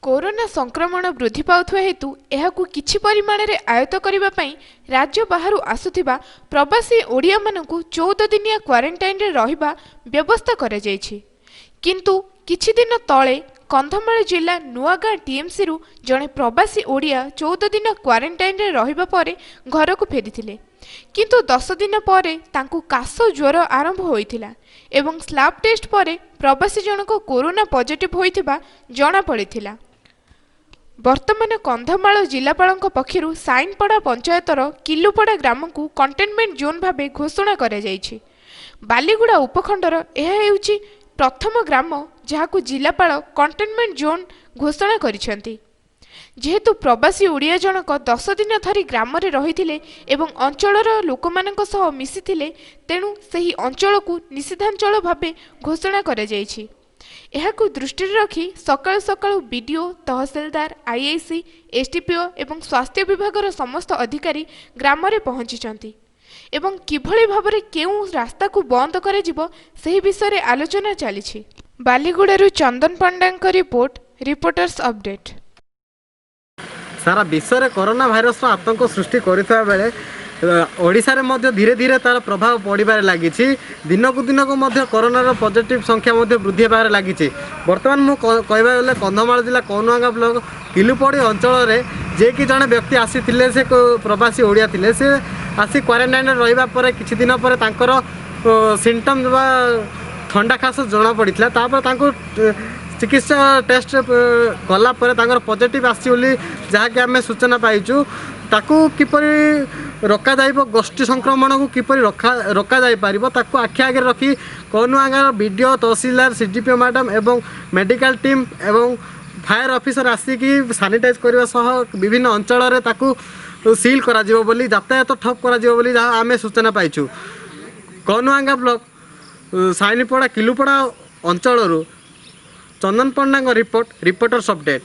Corona संक्रमण वृद्धि पाउथुवा हेतु एहाकु किछि परिमाण रे आयत्त करिबा पई राज्य बाहरु आसुथिबा प्रवासी ओडिया मानकु 14 दिनिया क्वारंटाइन रे रहिबा व्यवस्था करा जायछि। किंतु किछि दिन तळे कंधमाल जिला नुआगाँ टीएमसी रु जणे प्रवासी ओडिया 14 दिन क्वारंटाइन रे रहिबा परे घरकु फेरिथिले। किंतु 10 दिन परे तांकु कास ज्वर आरंभ होइथिला एवं स्लैब टेस्ट परे प्रवासी जनक कोरोना पॉजिटिव होइथिबा जणा पड़िथिला। वर्तमान कंधमाल जिलापाल पक्षरु साइनपड़ा पंचायतर किलुपड़ा ग्राम को कंटेनमेंट जोन भाव घोषणा करा जायछि। बालीगुड़ा उपखंडर यह हेउछि प्रथम ग्राम जहाकु जिलापाल कंटेनमेंट जोन घोषणा करिसेंती। जेहेतु प्रवासी ओडिया जनक 10 दिन धरी ग्राम रे रहिथिले एवं अंचलर लोकमानक सह मिसिथिले, तेणु सही अंचल को निषेधांचल भाव घोषणा करा जायछि। एहाकु दृष्टि रखी सकाळु सकाळु बीडीओ, तहसीलदार, आईआईसी, एसडीपीओ एवं स्वास्थ्य विभागर समस्त अधिकारी ग्राम रे पहुंचिचंती एवं किभଳି भाबरे केउ रास्ता को बंद करा जिवो सही विषय रे आलोचना चलीछि। बालीगुड़ारू चंदन पंडांक रिपोर्ट, रिपोर्टर्स अपडेट। सारा विश्व में कोरोना भाइरस आतंक सृष्टि करता बेले ओडिशा रे मध्य धीरे धीरे तार प्रभाव पड़बार लगी। दिन को दिन को मध्य कोरोनार पॉजिटिव संख्या वृद्धि होबार लगी। बर्तमान मु कहबा गले कंधमाल जिला कौनुआगाँ ब्लॉक किलुपड़ी अंचल में जे कि जड़े व्यक्ति आसी से प्रवासी ओडिया थिले, से आसी क्वारंटाइन रहिबा परे किछि दिन पर तांकर सिम्पटम ठंडा खास जना पड़ता। तापर तांको चिकित्सा टेस्ट कला पॉजिटिव आसी जहाँकि आम सूचना पाइचु। ताकू किपरि रोका जाइबो, गोष्ठी संक्रमण को किपरि रोका जाई पारिबो ताकू आखि आगे रखी कौनुआगाँ बीडीओ, तहसीलदार, सीडीपीओ मैडम एवं मेडिकल टीम एवं फायर ऑफिसर आसिकी सानिटाइज करने सह विभिन्न अंचल में ताकू सील करा जिवो बोली, यातायात ठप करा जिवो बोली जहाँ आम सूचना पाइचु। कौनुआगाँ ब्लॉक साइनपड़ा किलुपड़ा अंचल चंदन पंडा रिपोर्ट, रिपोर्टर्स अपडेट।